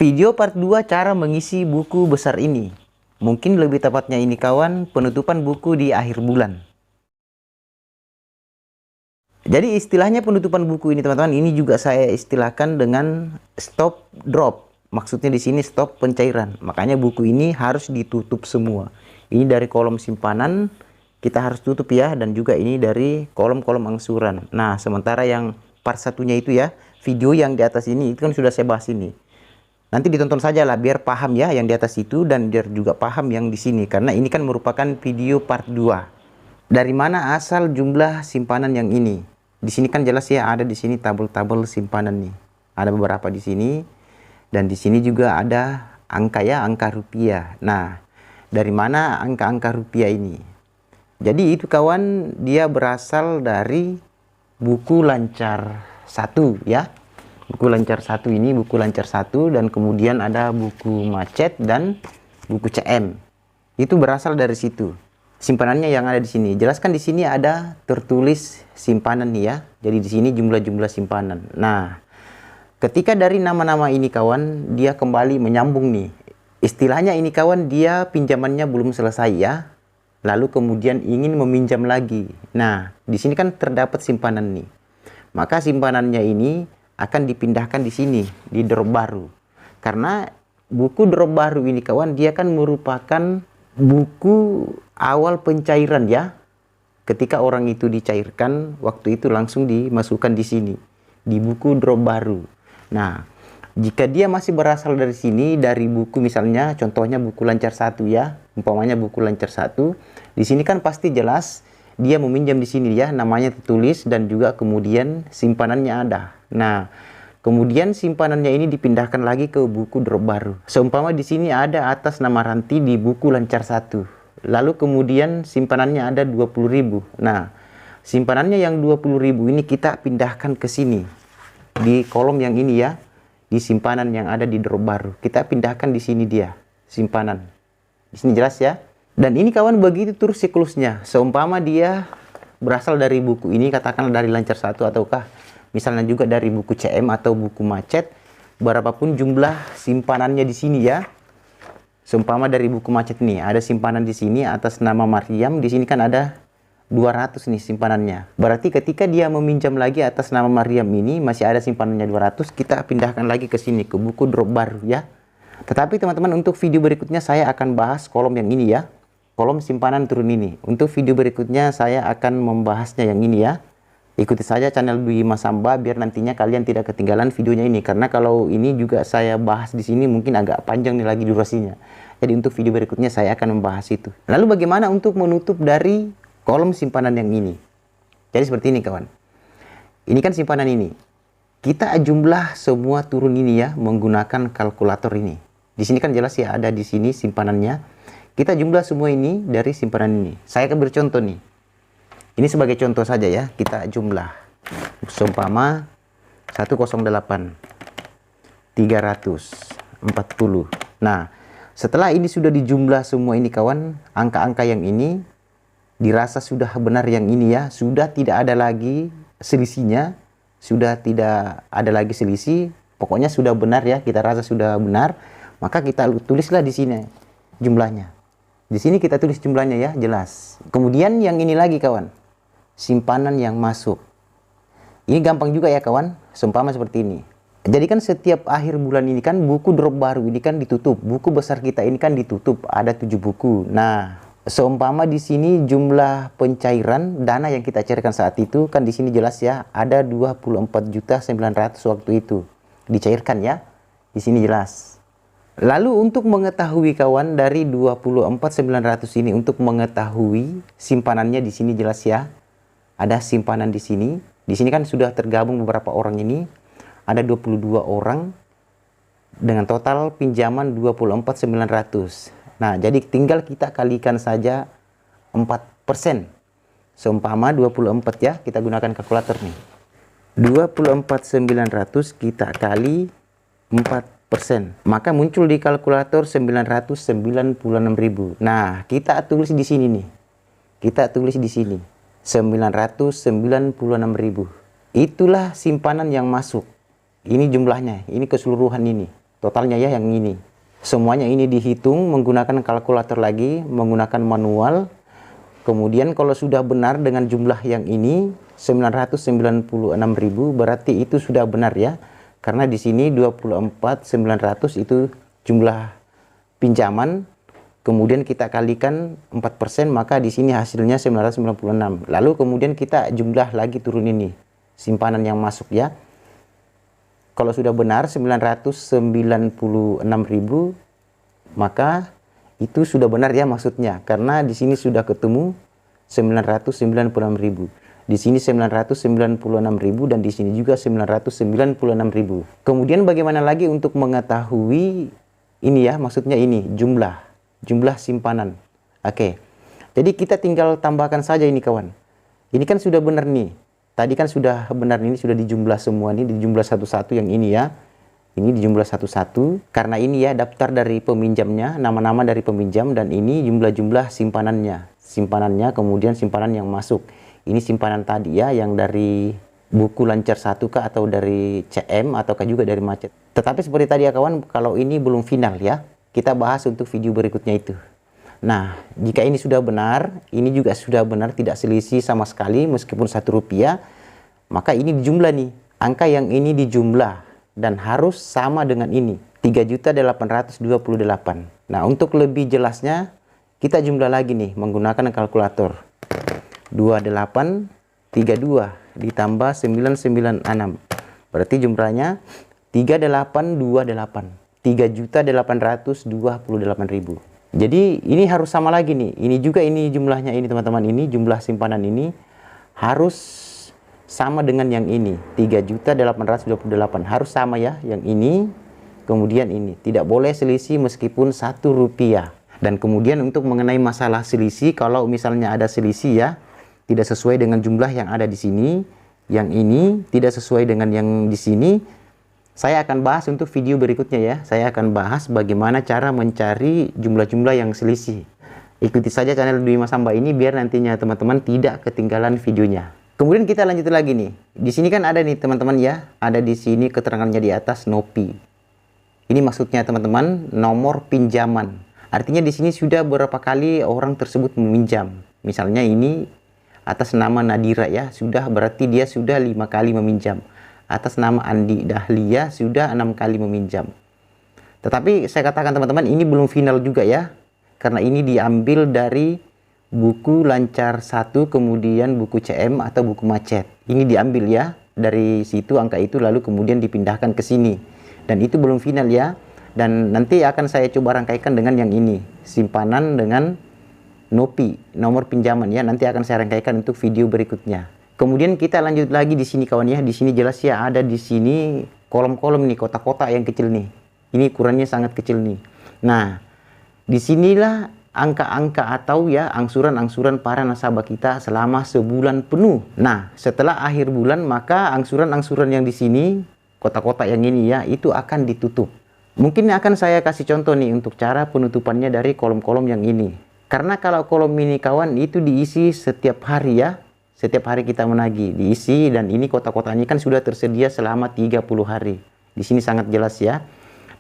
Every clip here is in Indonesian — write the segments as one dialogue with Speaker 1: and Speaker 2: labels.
Speaker 1: Video part 2 cara mengisi buku besar ini. Mungkin lebih tepatnya ini kawan, penutupan buku di akhir bulan. Jadi istilahnya penutupan buku ini teman-teman, ini juga saya istilahkan dengan stop drop. Maksudnya di sini stop pencairan. Makanya buku ini harus ditutup semua. Ini dari kolom simpanan kita harus tutup ya, dan juga ini dari kolom-kolom angsuran. Nah, sementara yang part satunya itu ya, video yang di atas ini itu kan sudah saya bahas ini. Nanti ditonton saja lah biar paham ya yang di atas itu, dan biar juga paham yang di sini, karena ini kan merupakan video part 2. Dari mana asal jumlah simpanan yang ini? Di sini kan jelas ya, ada di sini tabel-tabel simpanan nih. Ada beberapa di sini, dan di sini juga ada angka ya, angka rupiah. Nah, dari mana angka-angka rupiah ini? Jadi itu kawan, dia berasal dari buku lancar 1 ya. Buku lancar 1 ini, buku lancar 1, dan kemudian ada buku macet dan buku CM. Itu berasal dari situ. Simpanannya yang ada di sini. Jelaskan di sini ada tertulis simpanan nih ya. Jadi di sini jumlah-jumlah simpanan. Nah, ketika dari nama-nama ini kawan, dia kembali menyambung nih. Istilahnya ini kawan, dia pinjamannya belum selesai ya. Lalu kemudian ingin meminjam lagi. Nah, di sini kan terdapat simpanan nih. Maka simpanannya ini akan dipindahkan di sini, di drop baru. Karena buku drop baru ini kawan, dia kan merupakan buku awal pencairan ya. Ketika orang itu dicairkan, waktu itu langsung dimasukkan di sini, di buku drop baru. Nah, jika dia masih berasal dari sini, dari buku misalnya, contohnya buku lancar 1 ya, umpamanya buku lancar 1, di sini kan pasti jelas dia meminjam di sini ya, namanya tertulis dan juga kemudian simpanannya ada. Nah, kemudian simpanannya ini dipindahkan lagi ke buku drop baru. Seumpama di sini ada atas nama Ranti di buku lancar 1. Lalu kemudian simpanannya ada 20.000. Nah, simpanannya yang 20.000 ini kita pindahkan ke sini. Di kolom yang ini ya, di simpanan yang ada di drop baru. Kita pindahkan di sini dia, simpanan. Di sini jelas ya. Dan ini kawan begitu terus siklusnya. Seumpama dia berasal dari buku ini, katakanlah dari lancar 1 ataukah misalnya juga dari buku CM atau buku macet, berapapun jumlah simpanannya di sini ya. Seumpama dari buku macet nih, ada simpanan di sini atas nama Mariam, di sini kan ada 200 nih simpanannya. Berarti ketika dia meminjam lagi atas nama Mariam ini, masih ada simpanannya 200, kita pindahkan lagi ke sini, ke buku drop baru ya. Tetapi teman-teman, untuk video berikutnya saya akan bahas kolom yang ini ya. Kolom simpanan turun ini. Untuk video berikutnya saya akan membahasnya yang ini ya. Ikuti saja channel Dwi Masamba biar nantinya kalian tidak ketinggalan videonya ini. Karena kalau ini juga saya bahas di sini mungkin agak panjang nih lagi durasinya. Jadi untuk video berikutnya saya akan membahas itu. Lalu bagaimana untuk menutup dari kolom simpanan yang ini? Jadi seperti ini kawan. Ini kan simpanan ini. Kita jumlah semua turun ini ya menggunakan kalkulator ini. Di sini kan jelas ya ada di sini simpanannya. Kita jumlah semua ini dari simpanan ini. Saya akan bercontoh nih. Ini sebagai contoh saja ya, kita jumlah. Seumpama 108, 340. Nah, setelah ini sudah dijumlah semua ini kawan, angka-angka yang ini dirasa sudah benar yang ini ya, sudah tidak ada lagi selisihnya, sudah tidak ada lagi selisih, pokoknya sudah benar ya, kita rasa sudah benar, maka kita tulislah di sini jumlahnya. Di sini kita tulis jumlahnya ya, jelas. Kemudian yang ini lagi kawan, simpanan yang masuk. Ini gampang juga ya kawan, seumpama seperti ini. Jadi kan setiap akhir bulan ini kan buku drop baru ini kan ditutup. Buku besar kita ini kan ditutup, ada 7 buku. Nah, seumpama di sini jumlah pencairan dana yang kita cairkan saat itu kan di sini jelas ya, ada 24.900.000 waktu itu dicairkan ya. Di sini jelas. Lalu untuk mengetahui kawan dari 24.900 ini, untuk mengetahui simpanannya di sini jelas ya. Ada simpanan di sini. Di sini kan sudah tergabung beberapa orang ini. Ada 22 orang dengan total pinjaman 24.900. Nah, jadi tinggal kita kalikan saja 4%. Seumpama 24 ya, kita gunakan kalkulator nih. 24.900 kita kali 4%. Maka muncul di kalkulator 996.000. Nah, kita tulis di sini nih. Kita tulis di sini 996.000. Itulah simpanan yang masuk. Ini jumlahnya, ini keseluruhan ini. totalnya ya yang ini. Semuanya ini dihitung menggunakan kalkulator lagi, menggunakan manual. Kemudian kalau sudah benar dengan jumlah yang ini 996.000, berarti itu sudah benar ya. Karena di sini 24.900 itu jumlah pinjaman. Kemudian kita kalikan 4%, maka di sini hasilnya 996. Lalu kemudian kita jumlah lagi turun ini simpanan yang masuk ya. Kalau sudah benar 996.000, maka itu sudah benar ya maksudnya, karena di sini sudah ketemu 996.000. Di sini 996.000 dan di sini juga 996.000. Kemudian bagaimana lagi untuk mengetahui ini ya, maksudnya ini jumlah simpanan. Oke. Jadi kita tinggal tambahkan saja ini kawan. Ini kan sudah benar nih. Tadi kan sudah benar, ini sudah dijumlah semua nih, dijumlah satu-satu yang ini ya. Ini dijumlah satu-satu karena ini ya daftar dari peminjamnya, nama-nama dari peminjam, dan ini jumlah-jumlah simpanannya. Simpanannya, kemudian simpanan yang masuk. Ini simpanan tadi ya, yang dari buku lancar 1 kah, atau dari CM, ataukah juga dari macet. Tetapi seperti tadi ya kawan, kalau ini belum final ya, kita bahas untuk video berikutnya itu. Nah, jika ini sudah benar, ini juga sudah benar, tidak selisih sama sekali meskipun Rp1, maka ini dijumlah nih. Angka yang ini dijumlah dan harus sama dengan ini, 3.828. Nah, untuk lebih jelasnya kita jumlah lagi nih menggunakan kalkulator. 2832 ditambah 996. Berarti jumlahnya 3828. 3.828.000. Jadi ini harus sama lagi nih. Ini juga ini jumlahnya ini teman-teman, ini jumlah simpanan ini harus sama dengan yang ini, 3.828. Harus sama ya, yang ini, kemudian ini. Tidak boleh selisih meskipun Rp1. Dan kemudian untuk mengenai masalah selisih, kalau misalnya ada selisih ya, tidak sesuai dengan jumlah yang ada di sini, yang ini tidak sesuai dengan yang di sini, saya akan bahas untuk video berikutnya ya. Saya akan bahas bagaimana cara mencari jumlah-jumlah yang selisih. Ikuti saja channel Dwi Mas Hamba ini biar nantinya teman-teman tidak ketinggalan videonya. Kemudian kita lanjut lagi nih. Di sini kan ada nih teman-teman ya. Ada di sini keterangannya di atas Nopi. Ini maksudnya teman-teman nomor pinjaman. Artinya di sini sudah berapa kali orang tersebut meminjam. Misalnya ini atas nama Nadira ya. Sudah berarti dia sudah 5 kali meminjam. Atas nama Andi Dahlia sudah 6 kali meminjam. Tetapi saya katakan teman-teman, ini belum final juga ya. Karena ini diambil dari buku lancar 1, kemudian buku CM atau buku macet. Ini diambil ya dari situ angka itu, lalu kemudian dipindahkan ke sini. Dan itu belum final ya. Dan nanti akan saya coba rangkaikan dengan yang ini. Simpanan dengan Nopi, nomor pinjaman ya. Nanti akan saya rangkaikan untuk video berikutnya. Kemudian kita lanjut lagi di sini kawan ya. Di sini jelas ya, ada di sini kolom-kolom nih, kotak-kotak yang kecil nih. Ini ukurannya sangat kecil nih. Nah, disinilah angka-angka atau ya angsuran-angsuran para nasabah kita selama sebulan penuh. Nah, setelah akhir bulan maka angsuran-angsuran yang di sini, kotak-kotak yang ini ya, itu akan ditutup. Mungkin akan saya kasih contoh nih untuk cara penutupannya dari kolom-kolom yang ini. Karena kalau kolom ini kawan itu diisi setiap hari ya. Setiap hari kita menagih, diisi, dan ini kotak-kotaknya kan sudah tersedia selama 30 hari. Di sini sangat jelas ya.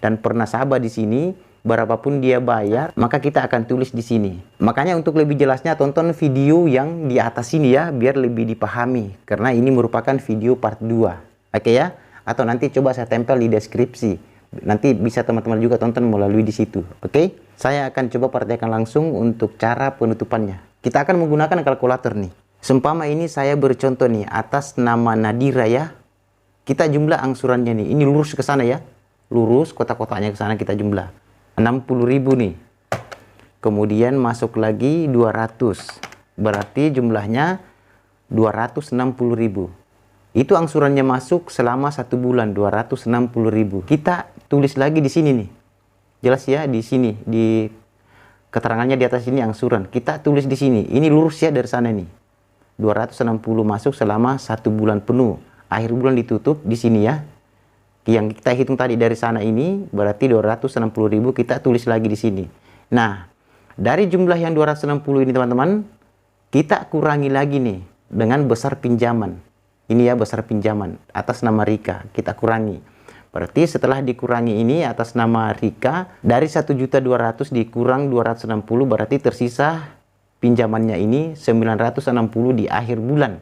Speaker 1: Dan per nasabah di sini, berapapun dia bayar, maka kita akan tulis di sini. Makanya untuk lebih jelasnya tonton video yang di atas ini ya, biar lebih dipahami. Karena ini merupakan video part 2. Oke ya? Atau nanti coba saya tempel di deskripsi. Nanti bisa teman-teman juga tonton melalui di situ. Oke? Saya akan coba praktekkan langsung untuk cara penutupannya. Kita akan menggunakan kalkulator nih. Seumpama ini saya bercontoh nih atas nama Nadira ya. Kita jumlah angsurannya nih. Ini lurus ke sana ya. Lurus kotak-kotaknya ke sana kita jumlah. 60.000 nih. Kemudian masuk lagi 200. Berarti jumlahnya 260.000. Itu angsurannya masuk selama 1 bulan 260.000. Kita tulis lagi di sini nih. Jelas ya di sini di keterangannya di atas ini angsuran. Kita tulis di sini. Ini lurus ya dari sana nih. 260 masuk selama 1 bulan penuh. Akhir bulan ditutup di sini ya. Yang kita hitung tadi dari sana ini berarti 260.000, kita tulis lagi di sini. Nah, dari jumlah yang 260 ini teman-teman, kita kurangi lagi nih dengan besar pinjaman. Ini ya besar pinjaman atas nama Rika, kita kurangi. Berarti setelah dikurangi ini atas nama Rika, dari 1.200.000 dikurang 260, berarti tersisa pinjamannya ini 960 di akhir bulan.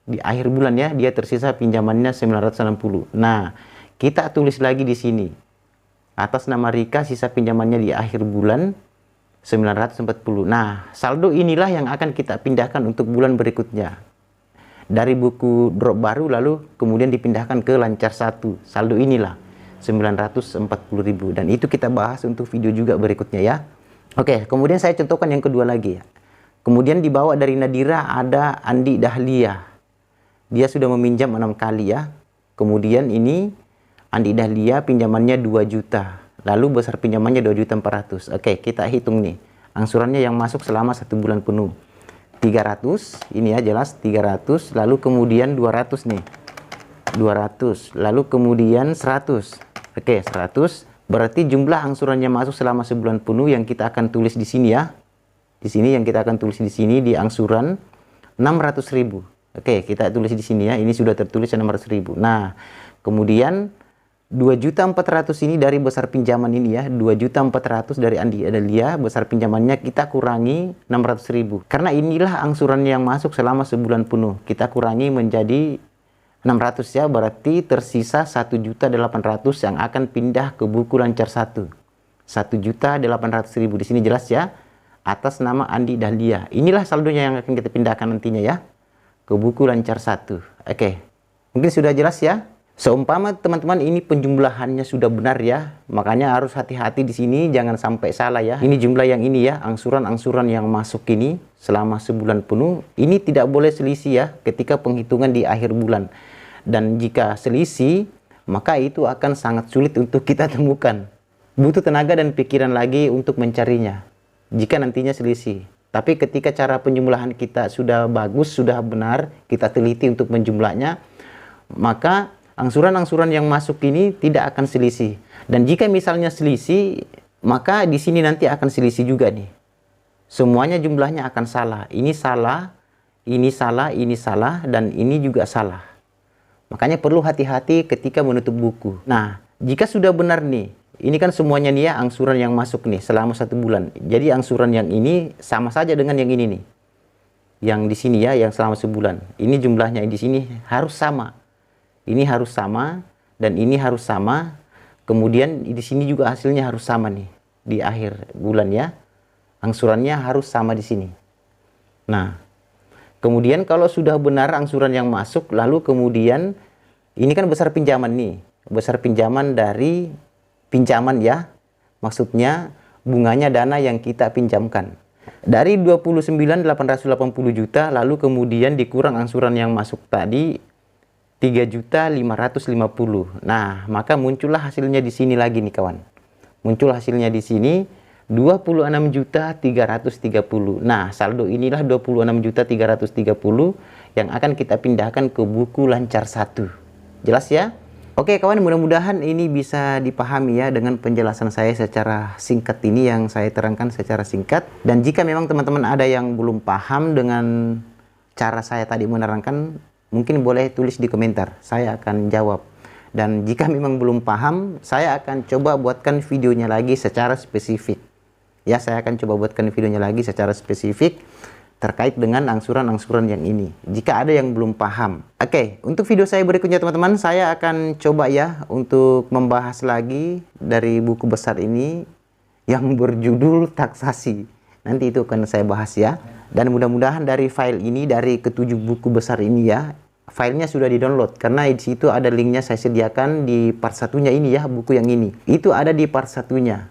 Speaker 1: Di akhir bulan ya, dia tersisa pinjamannya 960. Nah, kita tulis lagi di sini. Atas nama Rika, sisa pinjamannya di akhir bulan 940. Nah, saldo inilah yang akan kita pindahkan untuk bulan berikutnya. Dari buku drop baru lalu kemudian dipindahkan ke lancar 1. Saldo inilah 940.000, dan itu kita bahas untuk video juga berikutnya ya. Oke, kemudian saya contohkan yang kedua lagi ya. Kemudian dibawa dari Nadira ada Andi Dahlia. Dia sudah meminjam 6 kali ya. Kemudian ini Andi Dahlia pinjamannya 2 juta. Lalu besar pinjamannya 2.400.000. Oke, kita hitung nih. Angsurannya yang masuk selama 1 bulan penuh. 300, ini ya jelas 300, lalu kemudian 200 nih. 200, lalu kemudian 100. Oke, 100. Berarti jumlah angsurannya masuk selama sebulan penuh yang kita akan tulis di sini ya. Di sini yang kita akan tulis di sini di angsuran 600.000. Oke, kita tulis di sini ya. Ini sudah tertulis 600.000. Nah, kemudian 2.400.000 ini dari besar pinjaman ini ya, 2.400.000 dari Andi Dahlia, besar pinjamannya kita kurangi 600.000. Karena inilah angsuran yang masuk selama sebulan penuh. Kita kurangi menjadi 600 ya, berarti tersisa 1.800.000 yang akan pindah ke buku lancar 1. 1.800.000 di sini jelas ya, atas nama Andi Dahlia. Inilah saldonya yang akan kita pindahkan nantinya ya, ke buku lancar 1. Oke, mungkin sudah jelas ya. Seumpama teman-teman ini penjumlahannya sudah benar ya, makanya harus hati-hati di sini, jangan sampai salah ya. Ini jumlah yang ini ya, angsuran-angsuran yang masuk ini selama sebulan penuh, ini tidak boleh selisih ya ketika penghitungan di akhir bulan. Dan jika selisih, maka itu akan sangat sulit untuk kita temukan. Butuh tenaga dan pikiran lagi untuk mencarinya jika nantinya selisih. Tapi ketika cara penjumlahan kita sudah bagus, sudah benar, kita teliti untuk menjumlahnya, maka angsuran-angsuran yang masuk ini tidak akan selisih. Dan jika misalnya selisih, maka di sini nanti akan selisih juga nih. Semuanya jumlahnya akan salah. Ini salah, ini salah, ini salah, dan ini juga salah. Makanya perlu hati-hati ketika menutup buku. Nah, jika sudah benar nih, ini kan semuanya nih ya angsuran yang masuk nih selama 1 bulan. Jadi angsuran yang ini sama saja dengan yang ini nih. Yang di sini ya, yang selama sebulan. Ini jumlahnya di sini harus sama. Ini harus sama, dan ini harus sama. Kemudian di sini juga hasilnya harus sama nih. Di akhir bulan ya. Angsurannya harus sama di sini. Nah, kemudian kalau sudah benar angsuran yang masuk, lalu kemudian ini kan besar pinjaman nih. Besar pinjaman dari pinjaman ya. Maksudnya bunganya dana yang kita pinjamkan. Dari 29.880 juta, lalu kemudian dikurang angsuran yang masuk tadi 3.550. Nah, maka muncullah hasilnya di sini lagi nih kawan. Muncul hasilnya di sini 26.330. Nah, saldo inilah 26.330 yang akan kita pindahkan ke buku lancar 1. Jelas ya? Oke kawan, mudah-mudahan ini bisa dipahami ya dengan penjelasan saya secara singkat ini yang saya terangkan secara singkat. Dan jika memang teman-teman ada yang belum paham dengan cara saya tadi menerangkan, mungkin boleh tulis di komentar, saya akan jawab. Dan jika memang belum paham, saya akan coba buatkan videonya lagi secara spesifik. Ya, saya akan coba buatkan videonya lagi secara spesifik terkait dengan angsuran-angsuran yang ini. Jika ada yang belum paham. Oke, untuk video saya berikutnya teman-teman, saya akan coba ya untuk membahas lagi dari buku besar ini yang berjudul taksasi. Nanti itu akan saya bahas ya. Dan mudah-mudahan dari file ini, dari ketujuh buku besar ini ya, filenya sudah di-download. Karena di situ ada linknya saya sediakan di part satunya ini ya, buku yang ini. Itu ada di part satunya.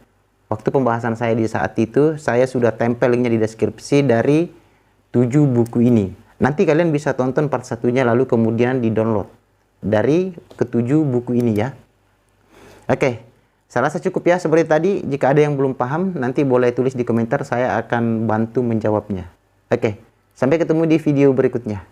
Speaker 1: Waktu pembahasan saya di saat itu, saya sudah tempel linknya di deskripsi dari 7 buku ini. Nanti kalian bisa tonton part satunya lalu kemudian di-download dari ketujuh buku ini ya. Oke, saya rasa cukup ya seperti tadi. Jika ada yang belum paham, nanti boleh tulis di komentar, saya akan bantu menjawabnya. Oke, sampai ketemu di video berikutnya.